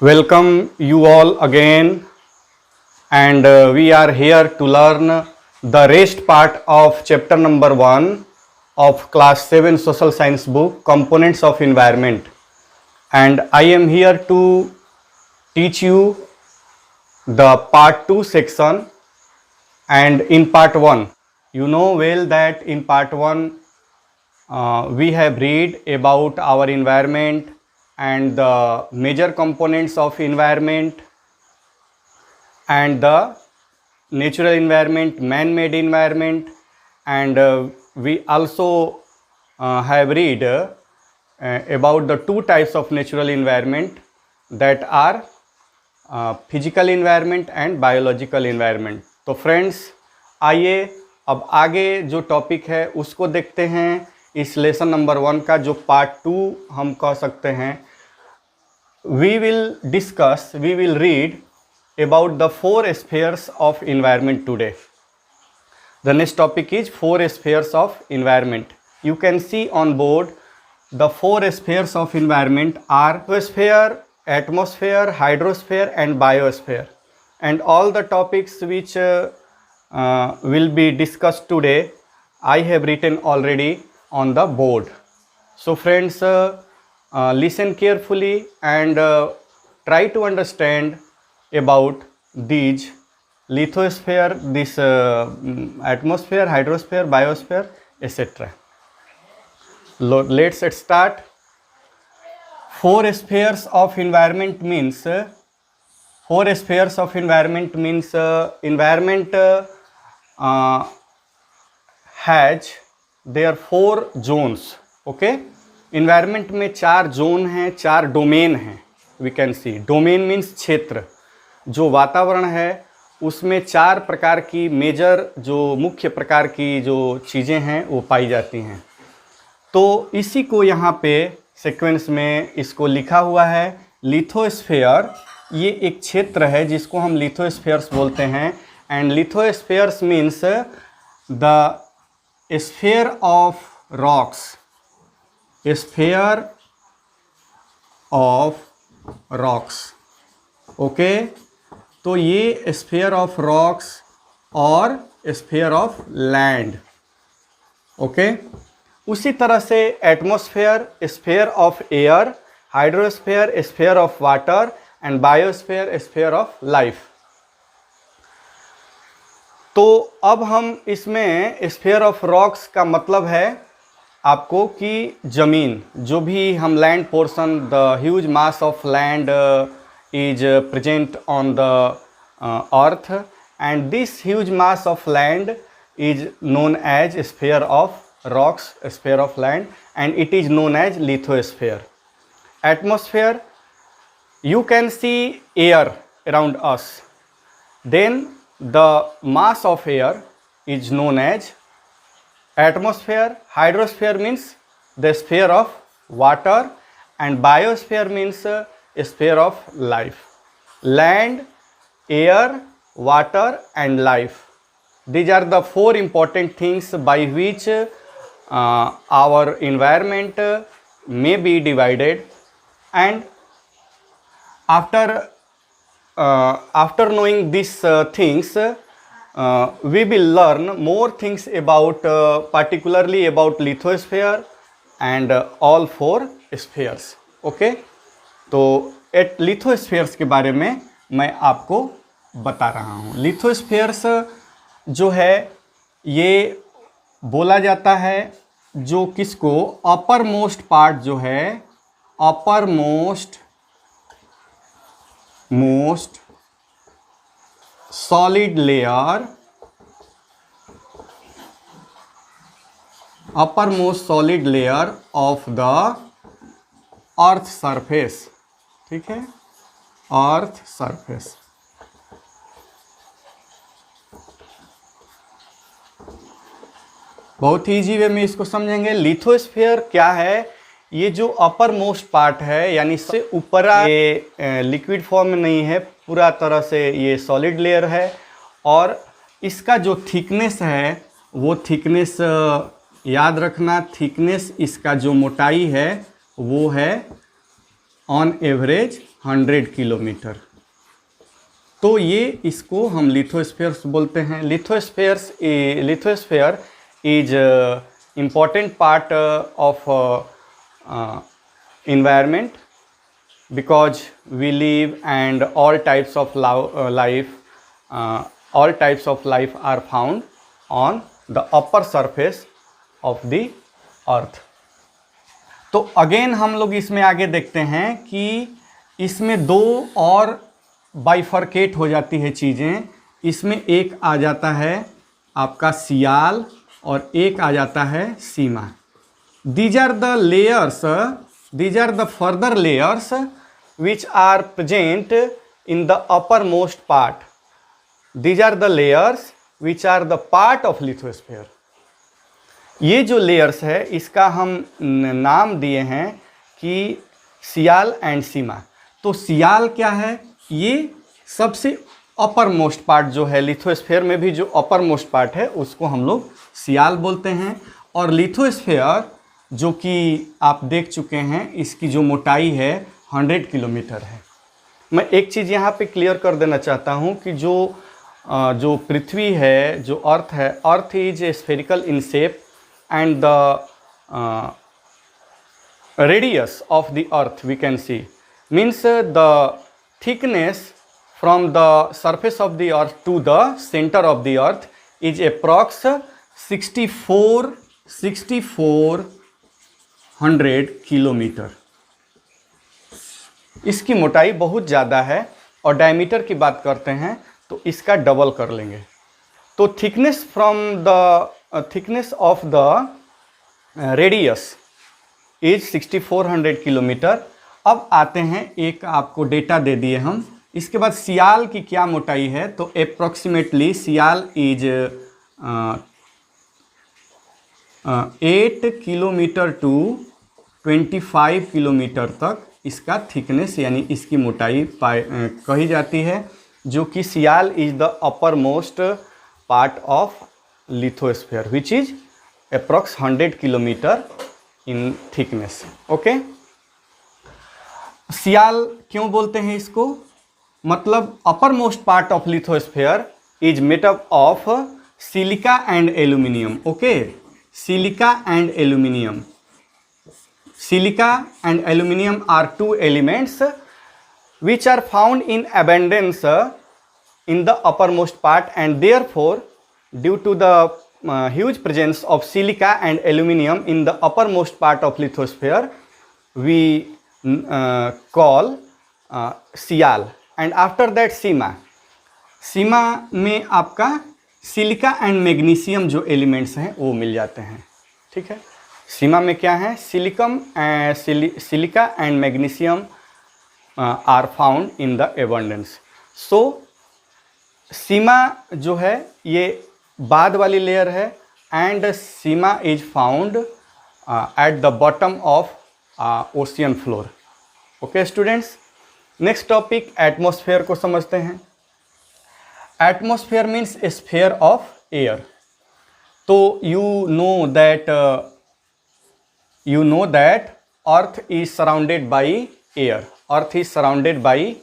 Welcome you all again, and we are here to learn the rest part of chapter number 1 of class 7 social science book, Components of Environment. And I am here to teach you the part 2 section. And in part 1, you know well that in part 1 we have read about our environment and the major components of environment and the natural environment, man-made environment, and we also have read about the two types of natural environment, that are physical environment and biological environment. तो friends, आइए अब आगे जो topic है उसको देखते हैं। इस लेसन नंबर 1 का जो पार्ट 2 हम कह सकते हैं, we will read about the 4 spheres of environment today. The next topic is 4 spheres of environment. You can see on board the 4 spheres of environment are biosphere, atmosphere, hydrosphere and biosphere, and all the topics which will be discussed today I have written already on the board. So friends, listen carefully and try to understand about these lithosphere, this atmosphere, hydrosphere, biosphere, etc. Let's start. 4 spheres of environment means environment has their 4 zones. Okay, environment में 4 zone हैं, 4 domain हैं. We can see domain means क्षेत्र. जो वातावरण है उसमें 4 प्रकार की मेजर, जो मुख्य प्रकार की जो चीज़ें हैं वो पाई जाती हैं. तो इसी को यहाँ पे सीक्वेंस में इसको लिखा हुआ है लिथोस्फीयर. ये एक क्षेत्र है जिसको हम लिथोस्फीयर्स बोलते हैं. And lithospheres means the sphere of rocks, sphere of rocks. Okay, तो ये स्फीयर ऑफ रॉक्स और स्फीयर ऑफ लैंड. ओके, उसी तरह से atmosphere, sphere of air, hydrosphere, sphere of water and biosphere, sphere of life. तो अब हम इसमें स्फीयर ऑफ रॉक्स का मतलब है आपको कि ज़मीन, जो भी हम land portion, the huge mass of land is present on the earth, and this huge mass of land is known as sphere of rocks, sphere of land, and it is known as lithosphere. Atmosphere, you can see air around us, then the mass of air is known as atmosphere. Hydrosphere means the sphere of water, and biosphere means sphere of life. Land, air, water and life, these are the 4 important things by which our environment may be divided. And after knowing these things, we will learn more things about particularly about lithosphere and all 4 spheres. Okay, तो लिथोस्फीयर्स के बारे में मैं आपको बता रहा हूँ. लिथोस्फीयर्स जो है ये बोला जाता है जो किसको, अपर मोस्ट पार्ट जो है, upper most solid layer, upper most solid layer of the earth surface. ठीक है, अर्थ सरफेस. बहुत ही इजी वे में इसको समझेंगे. लिथोस्फीयर क्या है? ये जो अपर मोस्ट पार्ट है, यानी इससे ऊपर, ये लिक्विड फॉर्म में नहीं है, पूरा तरह से ये सॉलिड लेयर है. और इसका जो थिकनेस है वो थिकनेस याद रखना, थिकनेस इसका जो मोटाई है वो है ऑन एवरेज 100 किलोमीटर। तो ये इसको हम लिथोस्फीयर्स बोलते हैं। Lithosphere is important part of environment because we live and all types of life are found on the upper surface of the earth। तो अगेन हम लोग इसमें आगे देखते हैं कि इसमें दो और बाइफरकेट हो जाती है चीज़ें। इसमें एक आ जाता है आपका सियाल और एक आ जाता है सीमा। These are the layers, these are the further layers which are present in the uppermost part. These are the layers which are the part of lithosphere. ये जो लेयर्स है इसका हम नाम दिए हैं कि सियाल एंड सीमा। तो सियाल क्या है? ये सबसे अपर मोस्ट पार्ट जो है, लिथोस्फीयर में भी जो अपर मोस्ट पार्ट है उसको हम लोग सियाल बोलते हैं। और लिथोस्फीयर जो कि आप देख चुके हैं, इसकी जो मोटाई है 100 किलोमीटर है। मैं एक चीज़ यहाँ पे क्लियर कर देना चाहता हूँ कि जो पृथ्वी है, जो अर्थ है, earth is a spherical in shape and the radius of the earth we can see means the thickness from the surface of the earth to the centre of the earth is approx 6400 kilometre. इसकी मोटाई बहुत ज़्यादा है और diameter की बात करते हैं तो इसका डबल कर लेंगे। तो thickness from the thickness of the radius is 6400 kilometre. अब आते हैं, एक आपको डेटा दे दिए हम। इसके बाद सियाल की क्या मोटाई है? तो approximately sial is 8 kilometre to 25 kilometre तक इसका थिकनेस यानी इसकी मोटाई कही जाती है, जो कि sial is the uppermost part of lithosphere which is approx 100 kilometre in thickness. Okay, sial क्यों बोलते हैं इसको? मतलब uppermost part of lithosphere is made up of silica and aluminium. Okay, silica and aluminium. Silica and aluminum are two elements which are found in abundance in the uppermost part, and therefore due to the huge presence of silica and aluminum in the uppermost part of lithosphere we call sial. and after that sima. Sima में आपका silica and magnesium जो elements हैं वो मिल जाते हैं। ठीक है, सीमा में क्या है? Silica and magnesium are found in the abundance. So sima जो है ये बाद वाली लेयर है and sima is found at the bottom of ocean floor. Okay students, next topic atmosphere को समझते हैं। Atmosphere means a sphere of air. तो you know that earth is surrounded by air. Earth is surrounded by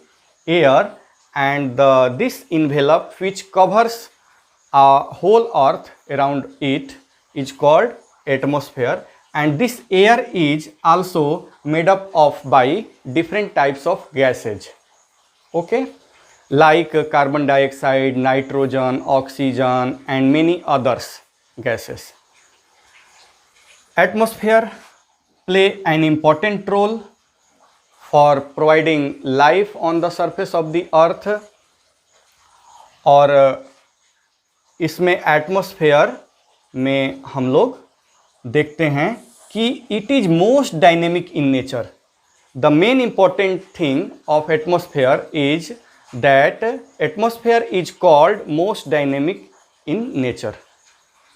air and this envelope which covers a whole earth around it is called atmosphere, and this air is also made up of by different types of gases. Okay, like carbon dioxide, nitrogen, oxygen and many others gases. Atmosphere play an important role for providing life on the surface of the earth। और इसमें atmosphere में हम लोग देखते हैं कि it is most dynamic in nature. The main important thing of atmosphere is that atmosphere is called most dynamic in nature.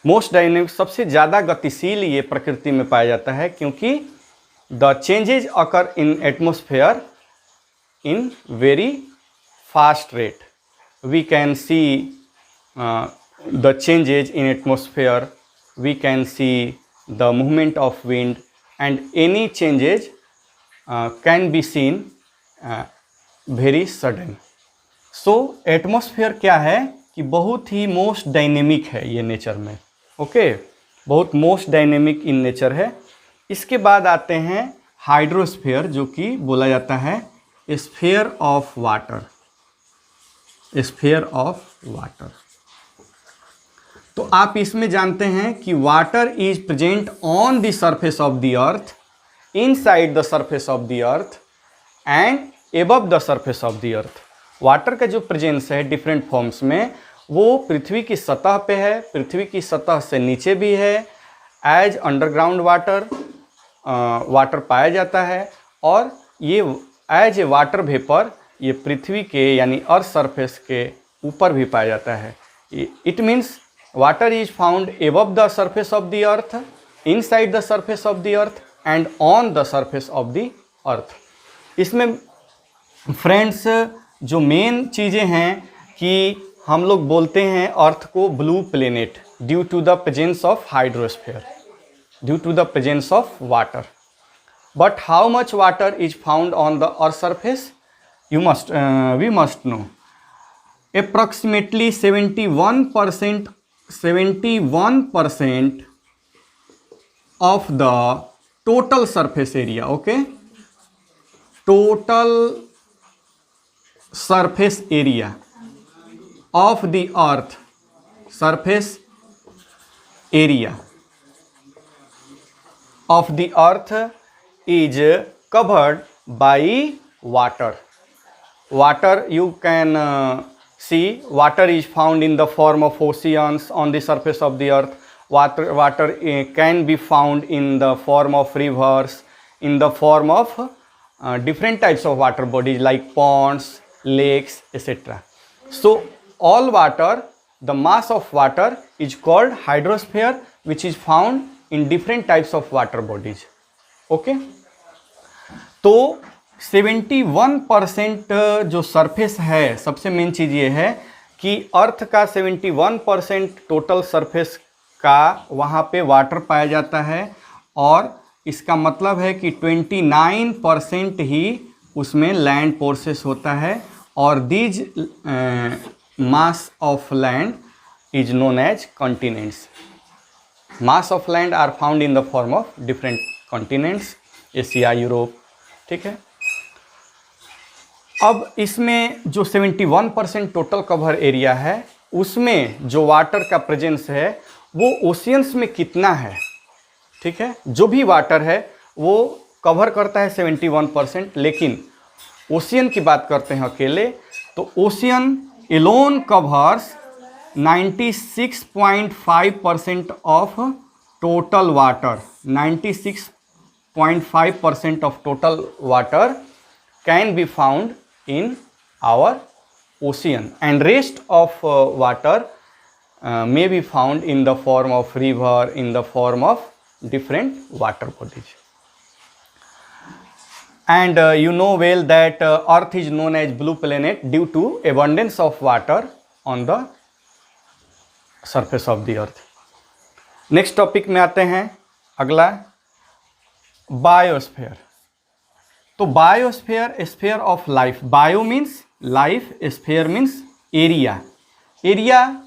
Most dynamic, सबसे ज़्यादा गतिशील ये प्रकृति में पाया जाता है, क्योंकि the changes occur in atmosphere in very fast rate. We can see the changes in atmosphere, we can see the movement of wind, and any changes can be seen very sudden. So atmosphere क्या है कि बहुत ही most dynamic है ये nature में, okay, बहुत most dynamic in nature है। इसके बाद आते हैं हाइड्रोस्फीयर, जो कि बोला जाता है sphere of water, sphere of water. तो आप इसमें जानते हैं कि water is present on the surface of the earth, inside the surface of the earth and above the surface of the earth. Water का जो प्रेजेंस है डिफरेंट फॉर्म्स में, वो पृथ्वी की सतह पे है, पृथ्वी की सतह से नीचे भी है, एज अंडरग्राउंड वाटर वाटर पाया जाता है, और ये एज ए वाटर वेपर ये पृथ्वी के यानी अर्थ सरफेस के ऊपर भी पाया जाता है। It means water is found above the surface of the earth, inside the surface of the earth and on the surface of the अर्थ। इसमें फ्रेंड्स जो मेन चीज़ें हैं कि हम लोग बोलते हैं अर्थ को blue planet due to the presence of hydrosphere, due to the presence of water. But how much water is found on the earth surface, we must know approximately 71% of the total surface area, okay, total surface area of the earth, surface area of the earth is covered by water. Water, you can see water is found in the form of oceans on the surface of the earth. Water can be found in the form of rivers, in the form of different types of water bodies like ponds, lakes, etc. So all water, the mass of water is called hydrosphere, which is found in different types of water bodies. Okay, तो 71% जो surface है, सबसे main चीज़ ये है कि अर्थ का 71% total surface का वहाँ पे वाटर पाया जाता है, और इसका मतलब है कि 29% ही उसमें लैंड पोर्सेस होता है, और these mass of land is known as continents. Mass of land are found in the form of different continents, Asia, Europe, ठीक है। अब इसमें जो 71% टोटल कवर एरिया है, उसमें जो वाटर का प्रेजेंस है वो ओशियंस में कितना है, ठीक है। जो भी वाटर है वो कवर करता है 71%, लेकिन ओशियन की बात करते हैं अकेले, तो ocean alone covers 96.5% of total water. 96.5% of total water can be found in our ocean, and rest of water may be found in the form of river, in the form of different water bodies. And you know well that earth is known as blue planet due to abundance of water on the surface of the earth. Next topic में आते हैं, अगला biosphere. तो biosphere, sphere of life. Bio means life, sphere means area, area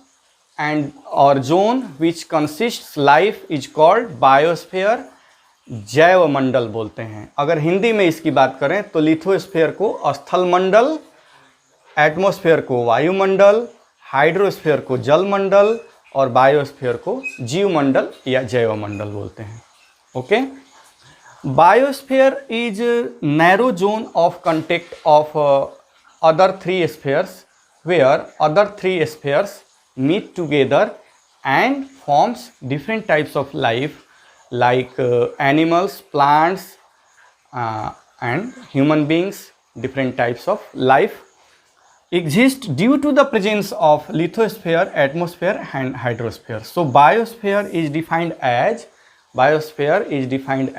and और zone which consists life is called biosphere. जैवमंडल बोलते हैं। अगर हिंदी में इसकी बात करें तो लिथोस्फीयर को स्थल मंडल, एटमॉस्फेयर को वायुमंडल, हाइड्रोस्फीयर को जलमंडल और बायोस्फीयर को जीवमंडल या जैवमंडल बोलते हैं। Okay, biosphere is narrow zone of contact of other three spheres, where other three spheres meet together and forms different types of life like animals, plants and human beings. Different types of life exist due to the presence of lithosphere, atmosphere and hydrosphere. So biosphere is defined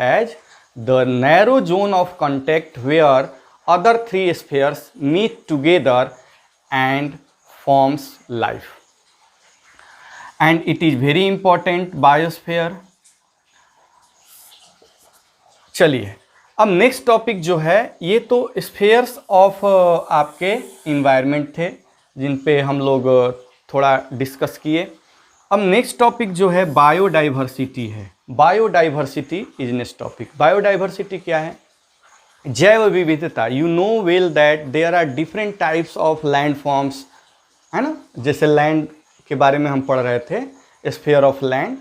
as the narrow zone of contact where other three spheres meet together and forms life, and it is very important biosphere. चलिए अब next topic जो है, ये तो spheres of आपके environment थे जिन पे हम लोग थोड़ा डिस्कस किए। अब नेक्स्ट टॉपिक जो है बायोडाइवर्सिटी है। Biodiversity is next topic. Biodiversity क्या है? जैव विविधता। You know well that there are different types of land forms, है ना, जैसे लैंड के बारे में हम पढ़ रहे थे, sphere of land,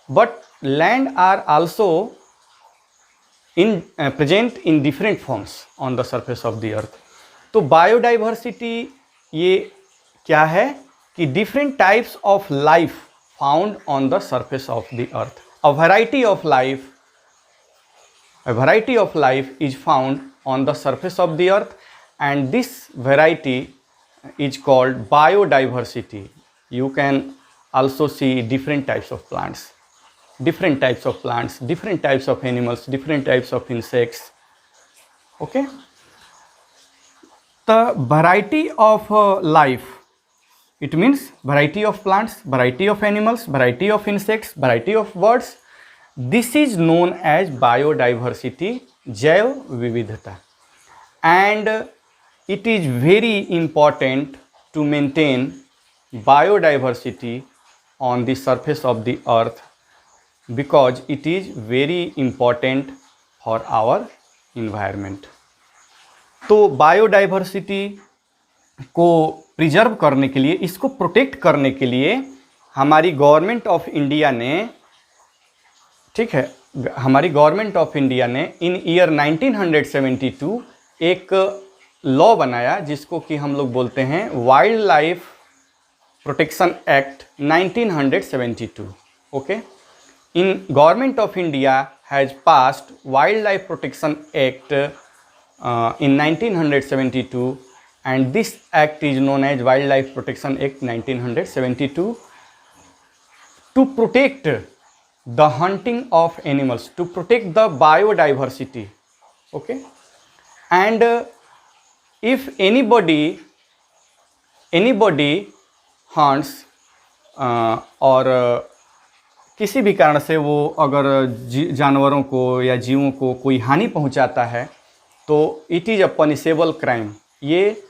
but land are also in present in different forms on the surface of the earth. तो बायोडाइवर्सिटी ये क्या है कि different types of life found on the surface of the earth. A variety of life is found on the surface of the earth, and this variety is called biodiversity. You can also see different types of plants, different types of animals, different types of insects. Okay, the variety of life, it means variety of plants, variety of animals, variety of insects, variety of birds. This is known as biodiversity, जैव विविधता, and it is very important to maintain biodiversity on the surface of the earth because it is very important for our environment. तो biodiversity को preserve करने के लिए, इसको protect करने के लिए हमारी गवर्नमेंट ऑफ इंडिया ने, ठीक है, हमारी गवर्नमेंट ऑफ इंडिया ने इन ईयर 1972 एक लॉ बनाया जिसको कि हम लोग बोलते हैं wild life protection act 1972. Okay, in government of India has passed wild life protection act in 1972, and this act is known as Wildlife Protection Act 1972 to protect the hunting of animals, to protect the biodiversity. Okay, and if anybody hunts और किसी भी कारण से वो अगर जानवरों को या जीवों को कोई हानि पहुंचाता है तो it is a punishable crime. ये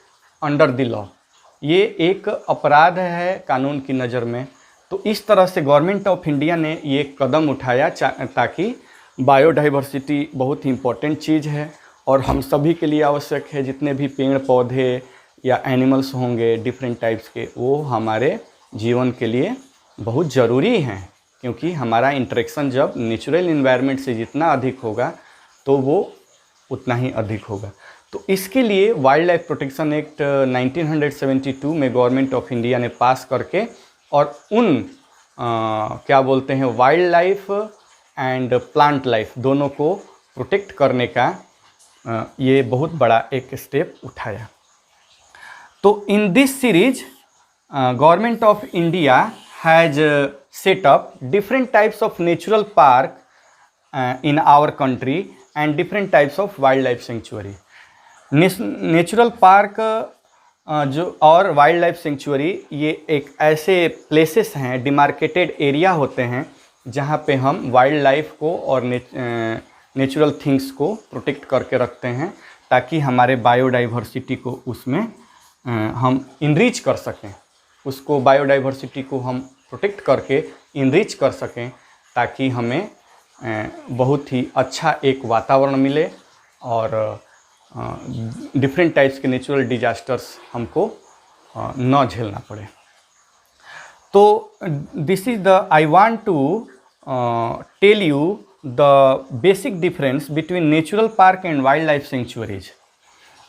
अंडर द लॉ, ये एक अपराध है कानून की नज़र में। तो इस तरह से गवर्नमेंट ऑफ इंडिया ने ये कदम उठाया ताकि बायोडाइवर्सिटी बहुत ही इम्पोर्टेंट चीज़ है और हम सभी के लिए आवश्यक है। जितने भी पेड़ पौधे या एनिमल्स होंगे डिफरेंट टाइप्स के, वो हमारे जीवन के लिए बहुत ज़रूरी हैं, क्योंकि हमारा इंटरेक्शन जब नेचुरल इन्वायरमेंट से जितना अधिक होगा तो वो उतना ही अधिक होगा। तो इसके लिए वाइल्ड लाइफ प्रोटेक्शन एक्ट 1972 में गवर्नमेंट ऑफ इंडिया ने पास करके और उन क्या बोलते हैं wild life and plant life दोनों को प्रोटेक्ट करने का ये बहुत बड़ा एक स्टेप उठाया। तो in this series government of India has set up different types of natural park in our country and different types of wildlife sanctuary. Natural park जो और वाइल्ड लाइफ सेंचुरी ये एक ऐसे प्लेसेस हैं, डिमार्केटेड एरिया होते हैं जहाँ पे हम वाइल्ड लाइफ को और नेचुरल थिंग्स को प्रोटेक्ट करके रखते हैं ताकि हमारे बायोडाइवर्सिटी को उसमें हम इनरीच कर सकें, उसको बायोडाइवर्सिटी को हम प्रोटेक्ट करके इनरीच कर सकें ताकि हमें बहुत ही अच्छा एक वातावरण मिले और डिफरेंट टाइप्स के नेचुरल डिजास्टर्स हमको न झेलना पड़े। तो this is the I want to tell you the basic difference between natural park and wildlife sanctuaries.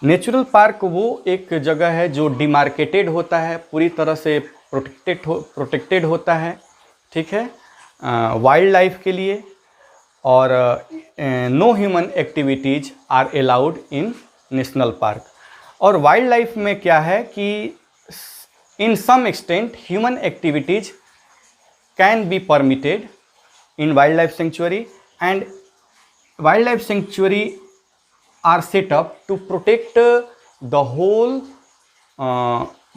Natural park वो एक जगह है जो डिमार्केटेड होता है, पूरी तरह से प्रोटेक्टेड होता है, ठीक है, वाइल्ड लाइफ के लिए, और no human activities are allowed in national park. और वाइल्ड लाइफ में क्या है कि in some extent human activities can be permitted in wildlife sanctuary, and wildlife sanctuary are set up to protect the whole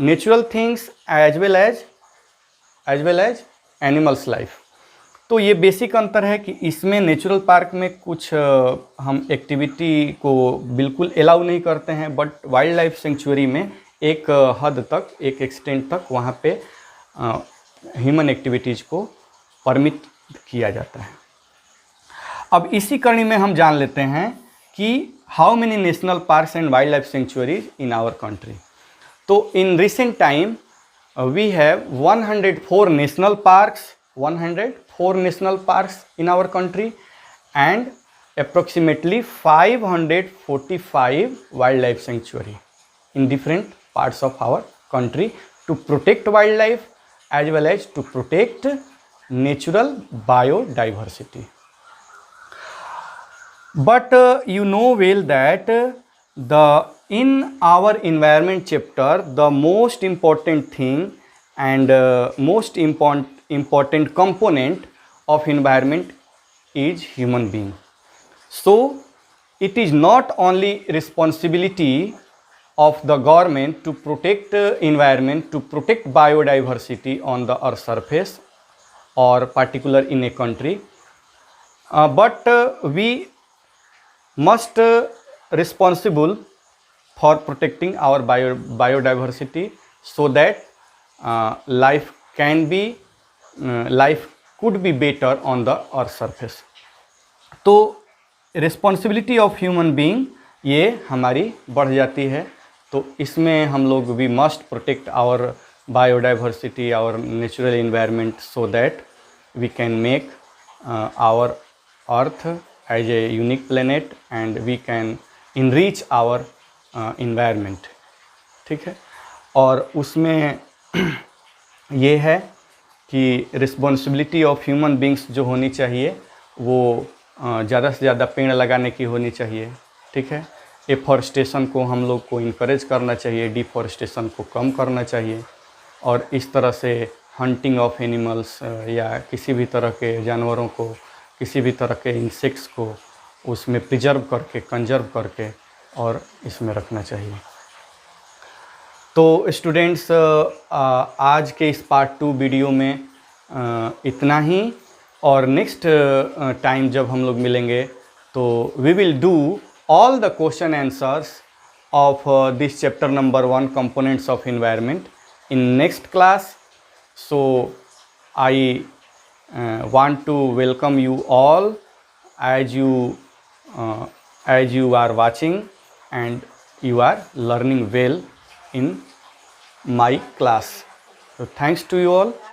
natural things as well as animals life. तो तो ये basic अंतर है कि इसमें natural park में कुछ हम एक्टिविटी को बिल्कुल अलाउ नहीं करते हैं, बट वाइल्ड लाइफ सेंचुरी में एक हद तक, एक एक्सटेंट तक वहाँ पे ह्यूमन एक्टिविटीज़ को परमिट किया जाता है। अब इसी कड़ी में हम जान लेते हैं कि how many national parks and wildlife sanctuaries in our country. तो in recent time we have 104 national parks, 104 national parks in our country and approximately 545 wildlife sanctuary in different parts of our country to protect wildlife as well as to protect natural biodiversity. But you know well that in our environment chapter the most important thing and most important component of environment is human being. So it is not only responsibility of the government to protect environment, to protect biodiversity on the earth surface or particular in a country, but we must responsible for protecting our biodiversity so that life could be better on the earth surface. तो responsibility of human being ये हमारी बढ़ जाती है। तो इसमें हम लोग we must protect our biodiversity, our natural environment so that we can make our earth as a unique planet and we can enrich our environment. ठीक है, और उसमें ये है कि रिस्पॉन्सिबिलिटी ऑफ ह्यूमन बींग्स जो होनी चाहिए वो ज़्यादा से ज़्यादा पेड़ लगाने की होनी चाहिए। ठीक है, एफॉरेस्टेशन को हम लोग को इनकरेज करना चाहिए, डिफॉरेस्टेशन को कम करना चाहिए, और इस तरह से हंटिंग ऑफ एनिमल्स या किसी भी तरह के जानवरों को, किसी भी तरह के इंसेक्ट्स को उसमें प्रिजर्व करके, कंजर्व करके और इसमें रखना चाहिए। तो स्टूडेंट्स आज के इस पार्ट 2 वीडियो में इतना ही, और नेक्स्ट टाइम जब हम लोग मिलेंगे तो we will do all the question answers of this chapter number 1 components of environment in next class. So I want to welcome you all as you are watching and you are learning well in my class. So thanks to you all.